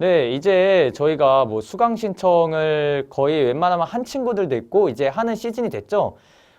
네, 이제 저희가 뭐 수강 신청을 거의 웬만하면 한 친구들도 있고 이제 하는 시즌이 됐죠.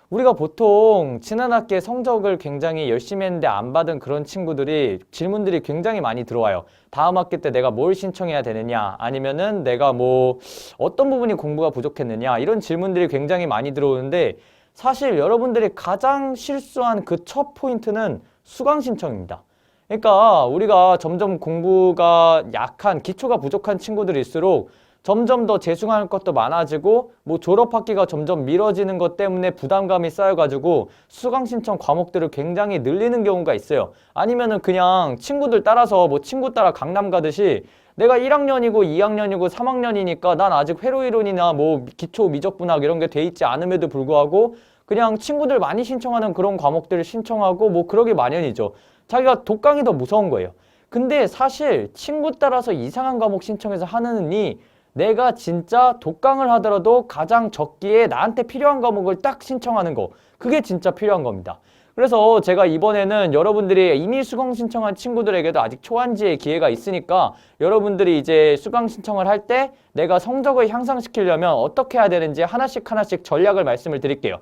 우리가 보통 지난 학기에 성적을 굉장히 열심히 했는데 안 받은 그런 친구들이 질문들이 굉장히 많이 들어와요. 다음 학기 때 내가 뭘 신청해야 되느냐, 아니면은 내가 뭐 어떤 부분이 공부가 부족했느냐, 이런 질문들이 굉장히 많이 들어오는데 사실 여러분들이 가장 실수한 그 첫 포인트는 수강 신청입니다. 그러니까 우리가 점점 공부가 약한, 기초가 부족한 친구들일수록 점점 더 재수강할 것도 많아지고 뭐 졸업학기가 점점 미뤄지는 것 때문에 부담감이 쌓여가지고 수강 신청 과목들을 굉장히 늘리는 경우가 있어요. 아니면은 그냥 친구들 따라서 뭐 친구 따라 강남 가듯이 내가 1학년이고 2학년이고 3학년이니까 난 아직 회로이론이나 뭐 기초 미적분학 이런 게 돼 있지 않음에도 불구하고 그냥 친구들 많이 신청하는 그런 과목들을 신청하고 뭐 그러기 마련이죠. 자기가 독강이 더 무서운 거예요. 근데 사실 친구 따라서 이상한 과목 신청해서 하느니 내가 진짜 독강을 하더라도 가장 적기에 나한테 필요한 과목을 딱 신청하는 거. 그게 진짜 필요한 겁니다. 그래서 제가 이번에는 여러분들이 이미 수강 신청한 친구들에게도 아직 초안지의 기회가 있으니까 여러분들이 이제 수강 신청을 할 때 내가 성적을 향상시키려면 어떻게 해야 되는지 하나씩 전략을 말씀을 드릴게요.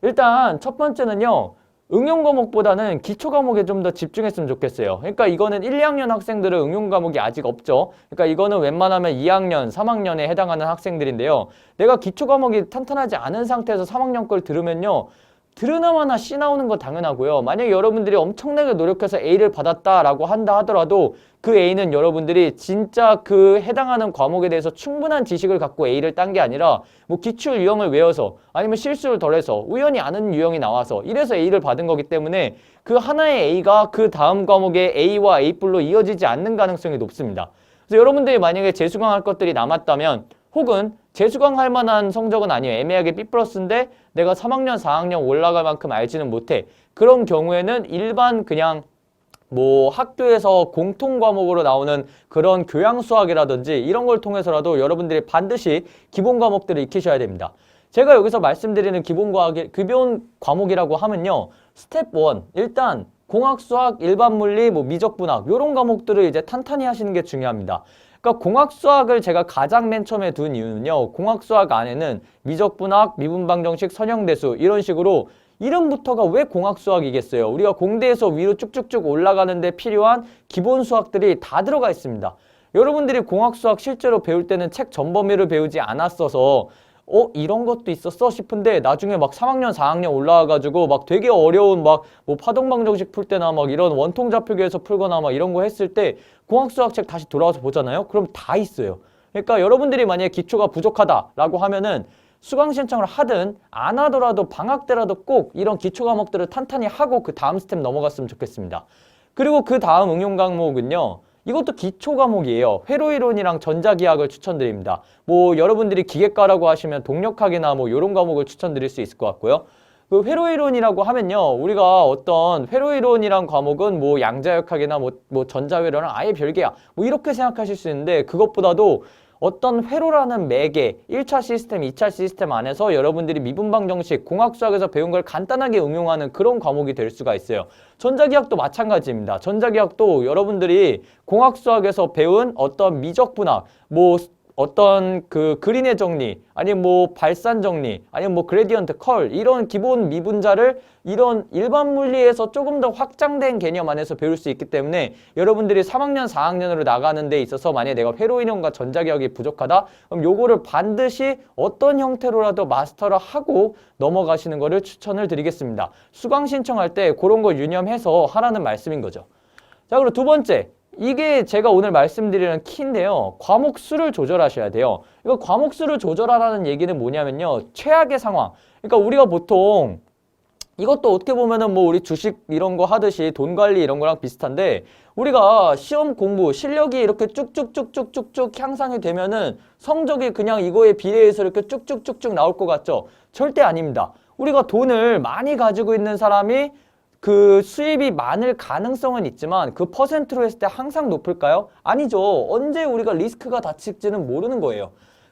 일단 첫 번째는요. 응용 과목보다는 기초 과목에 좀 더 집중했으면 좋겠어요. 그러니까 이거는 1, 2학년 학생들은 응용 과목이 아직 없죠. 그러니까 이거는 웬만하면 2학년, 3학년에 해당하는 학생들인데요. 내가 기초 과목이 탄탄하지 않은 상태에서 3학년 걸 들으면요. 들으나마나 C 나오는 거 당연하고요. 만약에 여러분들이 엄청나게 노력해서 A를 받았다라고 한다 하더라도 그 A는 여러분들이 진짜 그 해당하는 과목에 대해서 충분한 지식을 갖고 A를 딴 게 아니라 뭐 기출 유형을 외워서 아니면 실수를 덜해서 우연히 아는 유형이 나와서 이래서 A를 받은 거기 때문에 그 하나의 A가 그 다음 과목의 A와 A+로 이어지지 않는 가능성이 높습니다. 그래서 여러분들이 만약에 재수강할 것들이 남았다면 혹은 재수강할 만한 성적은 아니에요. 애매하게 B+인데 내가 3학년, 4학년 올라갈 만큼 알지는 못해. 그런 경우에는 일반 그냥 뭐 학교에서 공통 과목으로 나오는 그런 교양 수학이라든지 이런 걸 통해서라도 여러분들이 반드시 기본 과목들을 익히셔야 됩니다. 제가 여기서 말씀드리는 기본 과목이라고 하면요. 스텝 1. 일단 공학수학, 일반물리, 뭐 미적분학 이런 과목들을 이제 탄탄히 하시는 게 중요합니다. 그러니까 공학수학을 제가 가장 맨 처음에 둔 이유는요. 공학수학 안에는 미적분학, 미분방정식, 선형대수 이런 식으로 이름부터가 왜 공학수학이겠어요? 우리가 공대에서 위로 쭉쭉쭉 올라가는데 필요한 기본 수학들이 다 들어가 있습니다. 여러분들이 공학수학 실제로 배울 때는 책 전범위를 배우지 않았어서 이런 것도 있었어 싶은데 나중에 막 3학년, 4학년 올라와가지고 막 되게 어려운 막 뭐 파동방정식 풀 때나 막 이런 원통좌표계에서 풀거나 막 이런 거 했을 때 공학수학 책 다시 돌아와서 보잖아요? 그럼 다 있어요. 그러니까 여러분들이 만약에 기초가 부족하다라고 하면은 수강 신청을 하든 안 하더라도 방학 때라도 꼭 이런 기초 과목들을 탄탄히 하고 그 다음 스텝 넘어갔으면 좋겠습니다. 그리고 그 다음 응용 과목은요. 이것도 기초 과목이에요. 회로이론이랑 전자기하학을 추천드립니다. 뭐 여러분들이 기계과라고 하시면 동력학이나 뭐 이런 과목을 추천드릴 수 있을 것 같고요. 그 회로이론이라고 하면요. 우리가 어떤 회로이론이란 과목은 뭐 양자역학이나 뭐 전자회로랑 아예 별개야. 뭐 이렇게 생각하실 수 있는데 그것보다도 어떤 회로라는 매개, 1차 시스템, 2차 시스템 안에서 여러분들이 미분방정식, 공학수학에서 배운 걸 간단하게 응용하는 그런 과목이 될 수가 있어요. 전자기학도 마찬가지입니다. 전자기학도 여러분들이 공학수학에서 배운 어떤 미적분학, 뭐 어떤 그 그린의 정리, 아니면 뭐 발산 정리, 아니면 뭐 그레디언트, 컬 이런 기본 미분자를 이런 일반 물리에서 조금 더 확장된 개념 안에서 배울 수 있기 때문에 여러분들이 3학년, 4학년으로 나가는 데 있어서 만약에 내가 회로이론과 전자기학이 부족하다? 그럼 요거를 반드시 어떤 형태로라도 마스터를 하고 넘어가시는 거를 추천을 드리겠습니다. 수강 신청할 때 그런 거 유념해서 하라는 말씀인 거죠. 자, 그리고 두 번째. 이게 제가 오늘 말씀드리는 키인데요. 과목 수를 조절하셔야 돼요. 이거 과목 수를 조절하라는 얘기는 뭐냐면요. 최악의 상황. 그러니까 우리가 보통 이것도 어떻게 보면은 뭐 우리 주식 이런 거 하듯이 돈 관리 이런 거랑 비슷한데 우리가 시험 공부 실력이 이렇게 쭉쭉쭉쭉쭉쭉 향상이 되면은 성적이 그냥 이거에 비례해서 이렇게 쭉쭉쭉쭉 나올 것 같죠? 절대 아닙니다. 우리가 돈을 많이 가지고 있는 사람이 그 수입이 많을 가능성은 있지만 그 퍼센트로 했을 때 항상 높을까요? 아니죠. 언제 우리가 리스크가 닥칠지는 모르는 거예요.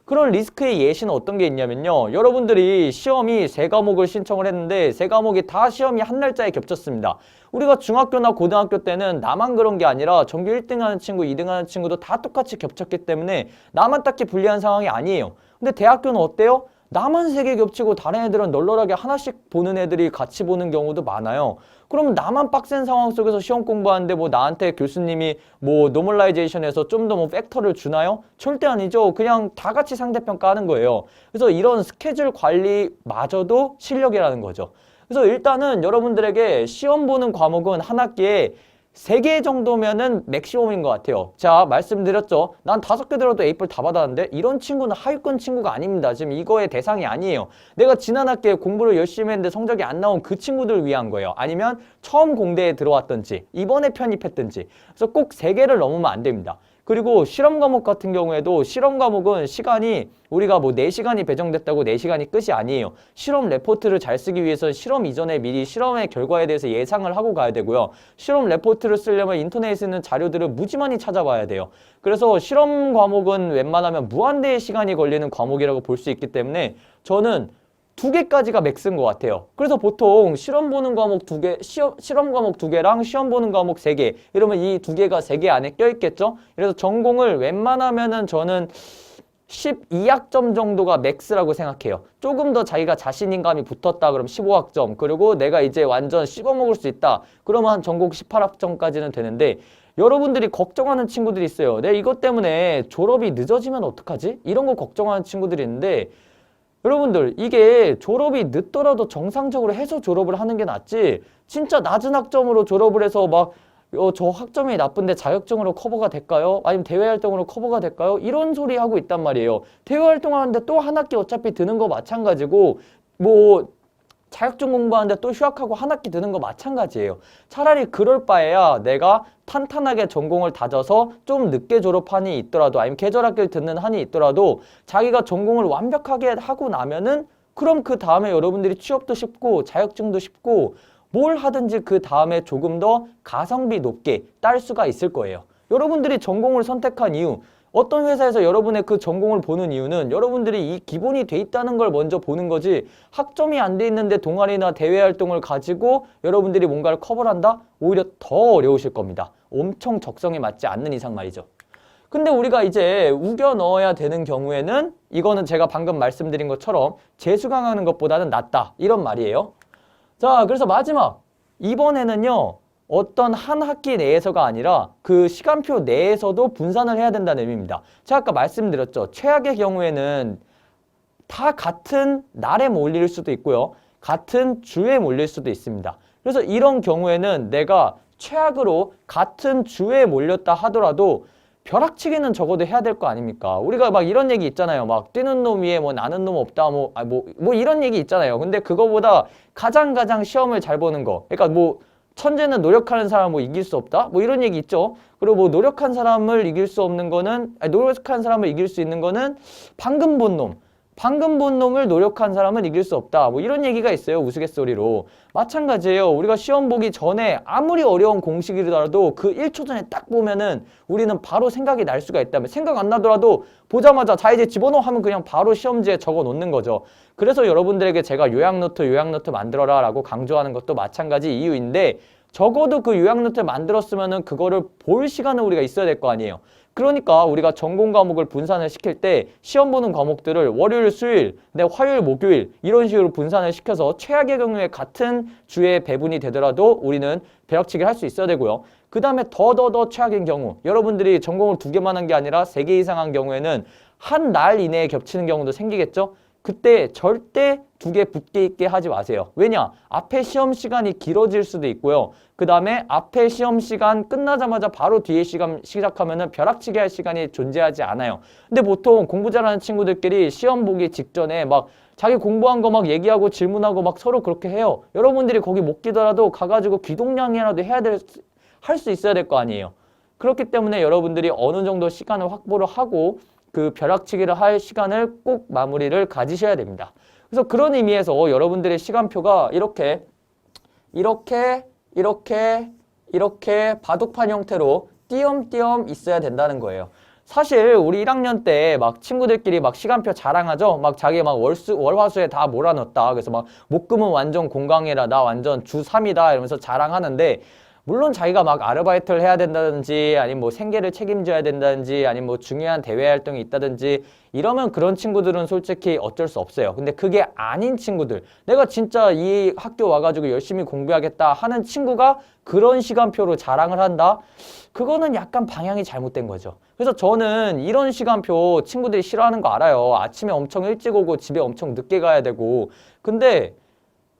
그런 리스크의 예시는 어떤 게 있냐면요. 여러분들이 시험이 세 과목을 신청을 했는데 세 과목이 다 시험이 한 날짜에 겹쳤습니다. 우리가 중학교나 고등학교 때는 나만 그런 게 아니라 전교 1등 하는 친구, 2등 하는 친구도 다 똑같이 겹쳤기 때문에 나만 딱히 불리한 상황이 아니에요. 근데 대학교는 어때요? 나만 세 개 겹치고 다른 애들은 널널하게 하나씩 보는 애들이 같이 보는 경우도 많아요. 그러면 나만 빡센 상황 속에서 시험 공부하는데 뭐 나한테 교수님이 뭐 노멀라이제이션에서 좀 더 뭐 팩터를 주나요? 절대 아니죠. 그냥 다 같이 상대평가하는 거예요. 그래서 이런 스케줄 관리마저도 실력이라는 거죠. 그래서 일단은 여러분들에게 시험 보는 과목은 한 학기에 3개 정도면은 맥시멈인 것 같아요. 자, 말씀드렸죠. 난 5개 들어도 A뿔 다 받았는데 이런 친구는 하위권 친구가 아닙니다. 지금 이거의 대상이 아니에요. 내가 지난 학기에 공부를 열심히 했는데 성적이 안 나온 그 친구들을 위한 거예요. 아니면 처음 공대에 들어왔든지 이번에 편입했든지. 그래서 꼭 3개를 넘으면 안 됩니다. 그리고 실험 과목 같은 경우에도 실험 과목은 시간이 우리가 뭐 4시간이 배정됐다고 4시간이 끝이 아니에요. 실험 레포트를 잘 쓰기 위해서 실험 이전에 미리 실험의 결과에 대해서 예상을 하고 가야 되고요. 실험 레포트를 쓰려면 인터넷에 있는 자료들을 무지 많이 찾아봐야 돼요. 그래서 실험 과목은 웬만하면 무한대의 시간이 걸리는 과목이라고 볼 수 있기 때문에 저는 2개까지가 맥스인 것 같아요. 그래서 보통 실험 보는 과목 2개, 실험 과목 2개랑 시험 보는 과목 3개 이러면 이 2개가 3개 안에 껴있겠죠? 그래서 전공을 웬만하면은 저는 12학점 정도가 맥스라고 생각해요. 조금 더 자기가 자신감이 붙었다 그러면 15학점, 그리고 내가 이제 완전 씹어먹을 수 있다 그러면 전공 18학점까지는 되는데, 여러분들이 걱정하는 친구들이 있어요. 내 이것 때문에 졸업이 늦어지면 어떡하지? 이런 거 걱정하는 친구들이 있는데, 여러분들 이게 졸업이 늦더라도 정상적으로 해서 졸업을 하는 게 낫지, 진짜 낮은 학점으로 졸업을 해서 막 저 학점이 나쁜데 자격증으로 커버가 될까요? 아니면 대외활동으로 커버가 될까요? 이런 소리 하고 있단 말이에요. 대외활동하는데 또 한 학기 어차피 드는 거 마찬가지고, 뭐 자격증 공부하는데 또 휴학하고 한 학기 드는 거 마찬가지예요. 차라리 그럴 바에야 내가 탄탄하게 전공을 다져서 좀 늦게 졸업한이 있더라도, 아니면 계절학기를 듣는 한이 있더라도 자기가 전공을 완벽하게 하고 나면은 그럼 그 다음에 여러분들이 취업도 쉽고 자격증도 쉽고 뭘 하든지 그 다음에 조금 더 가성비 높게 딸 수가 있을 거예요. 여러분들이 전공을 선택한 이유, 어떤 회사에서 여러분의 그 전공을 보는 이유는 여러분들이 이 기본이 돼 있다는 걸 먼저 보는 거지, 학점이 안 돼 있는데 동아리나 대외 활동을 가지고 여러분들이 뭔가를 커버를 한다? 오히려 더 어려우실 겁니다. 엄청 적성에 맞지 않는 이상 말이죠. 근데 우리가 이제 우겨 넣어야 되는 경우에는 이거는 제가 방금 말씀드린 것처럼 재수강하는 것보다는 낫다, 이런 말이에요. 자, 그래서 마지막, 이번에는요 어떤 한 학기 내에서가 아니라 그 시간표 내에서도 분산을 해야 된다는 의미입니다. 제가 아까 말씀드렸죠. 최악의 경우에는 다 같은 날에 몰릴 수도 있고요. 같은 주에 몰릴 수도 있습니다. 그래서 이런 경우에는 내가 최악으로 같은 주에 몰렸다 하더라도 벼락치기는 적어도 해야 될 거 아닙니까? 우리가 막 이런 얘기 있잖아요. 막 뛰는 놈 위에 뭐 나는 놈 없다 뭐 이런 얘기 있잖아요. 근데 그거보다 가장 시험을 잘 보는 거. 그러니까 뭐 천재는 노력하는 사람 뭐 이길 수 없다? 뭐 이런 얘기 있죠. 그리고 뭐 노력한 사람을 이길 수 없는 거는, 노력한 사람을 이길 수 있는 거는 방금 본 놈. 방금 본 놈을 노력한 사람은 이길 수 없다. 뭐 이런 얘기가 있어요. 우스갯소리로. 마찬가지예요. 우리가 시험 보기 전에 아무리 어려운 공식이라도 그 1초 전에 딱 보면은 우리는 바로 생각이 날 수가 있다면, 생각 안 나더라도 보자마자 자 이제 집어넣어 하면 그냥 바로 시험지에 적어 놓는 거죠. 그래서 여러분들에게 제가 요약노트 만들어라 라고 강조하는 것도 마찬가지 이유인데, 적어도 그 요약노트 만들었으면은 그거를 볼 시간은 우리가 있어야 될 거 아니에요. 그러니까 우리가 전공 과목을 분산을 시킬 때 시험 보는 과목들을 월요일, 수요일, 화요일, 목요일 이런 식으로 분산을 시켜서 최악의 경우에 같은 주에 배분이 되더라도 우리는 벼락치기를 할 수 있어야 되고요. 그 다음에 더 최악인 경우, 여러분들이 전공을 2개만 한 게 아니라 3개 이상 한 경우에는 한 날 이내에 겹치는 경우도 생기겠죠? 그때 절대 2개 붙게 있게 하지 마세요. 왜냐? 앞에 시험 시간이 길어질 수도 있고요. 그 다음에 앞에 시험 시간 끝나자마자 바로 뒤에 시간 시작하면은 벼락치기 할 시간이 존재하지 않아요. 근데 보통 공부 잘하는 친구들끼리 시험 보기 직전에 막 자기 공부한 거 막 얘기하고 질문하고 막 서로 그렇게 해요. 여러분들이 거기 못 끼더라도 가가지고 귀동냥이라도 할 수 있어야 될 거 아니에요. 그렇기 때문에 여러분들이 어느 정도 시간을 확보를 하고 그 벼락치기를 할 시간을 꼭 마무리를 가지셔야 됩니다. 그래서 그런 의미에서 여러분들의 시간표가 이렇게 바둑판 형태로 띄엄띄엄 있어야 된다는 거예요. 사실 우리 1학년 때 막 친구들끼리 막 시간표 자랑하죠. 막 자기 막 월화수에 다 몰아넣었다. 그래서 막 목금은 완전 공강이라 나 완전 주 3이다 이러면서 자랑하는데 물론 자기가 막 아르바이트를 해야 된다든지 아니면 뭐 생계를 책임져야 된다든지 아니면 뭐 중요한 대외 활동이 있다든지 이러면 그런 친구들은 솔직히 어쩔 수 없어요. 근데 그게 아닌 친구들, 내가 진짜 이 학교 와가지고 열심히 공부하겠다 하는 친구가 그런 시간표로 자랑을 한다? 그거는 약간 방향이 잘못된 거죠. 그래서 저는 이런 시간표 친구들이 싫어하는 거 알아요. 아침에 엄청 일찍 오고 집에 엄청 늦게 가야 되고. 근데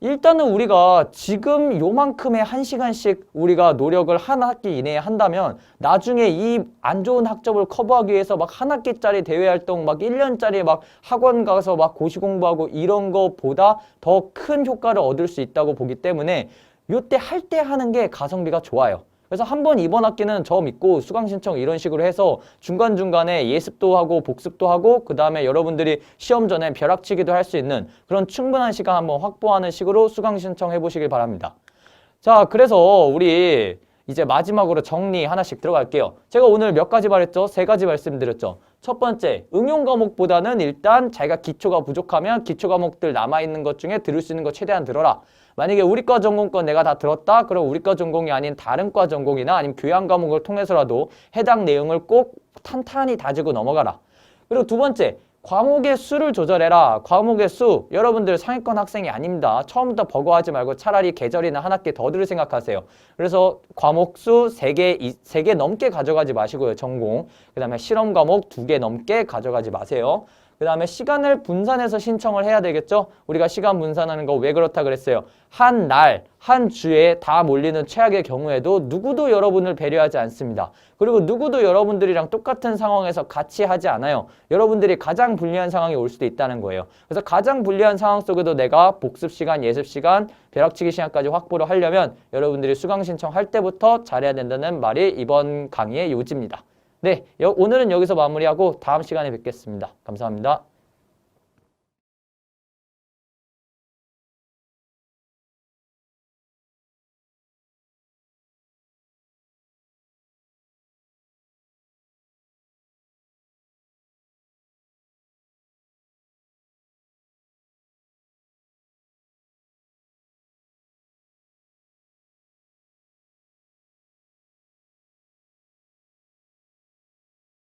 일단은 우리가 지금 요만큼의 1시간씩 우리가 노력을 한 학기 이내에 한다면 나중에 이 안 좋은 학점을 커버하기 위해서 막 한 학기짜리 대외활동 막 1년짜리 막 학원 가서 막 고시 공부하고 이런 거보다 더 큰 효과를 얻을 수 있다고 보기 때문에 요때 할 때 하는 게 가성비가 좋아요. 그래서 한번 이번 학기는 저 믿고 수강 신청 이런 식으로 해서 중간중간에 예습도 하고 복습도 하고 그 다음에 여러분들이 시험 전에 벼락치기도 할 수 있는 그런 충분한 시간 한번 확보하는 식으로 수강 신청해 보시길 바랍니다. 자, 그래서 우리 이제 마지막으로 정리 하나씩 들어갈게요. 제가 오늘 몇 가지 말했죠? 3가지 말씀드렸죠. 첫 번째, 응용 과목보다는 일단 자기가 기초가 부족하면 기초 과목들 남아있는 것 중에 들을 수 있는 거 최대한 들어라. 만약에 우리과 전공권 내가 다 들었다? 그럼 우리과 전공이 아닌 다른 과 전공이나 아니면 교양 과목을 통해서라도 해당 내용을 꼭 탄탄히 다지고 넘어가라. 그리고 두 번째, 과목의 수를 조절해라. 과목의 수, 여러분들 상위권 학생이 아닙니다. 처음부터 버거워하지 말고 차라리 계절이나 한 학기 더 들을 생각하세요. 그래서 과목 수 3개 넘게 가져가지 마시고요. 전공. 그 다음에 실험 과목 2개 넘게 가져가지 마세요. 그 다음에 시간을 분산해서 신청을 해야 되겠죠? 우리가 시간 분산하는 거 왜 그렇다 그랬어요? 한 날, 한 주에 다 몰리는 최악의 경우에도 누구도 여러분을 배려하지 않습니다. 그리고 누구도 여러분들이랑 똑같은 상황에서 같이 하지 않아요. 여러분들이 가장 불리한 상황이 올 수도 있다는 거예요. 그래서 가장 불리한 상황 속에도 내가 복습 시간, 예습 시간, 벼락치기 시간까지 확보를 하려면 여러분들이 수강 신청할 때부터 잘해야 된다는 말이 이번 강의의 요지입니다. 네, 오늘은 여기서 마무리하고 다음 시간에 뵙겠습니다. 감사합니다.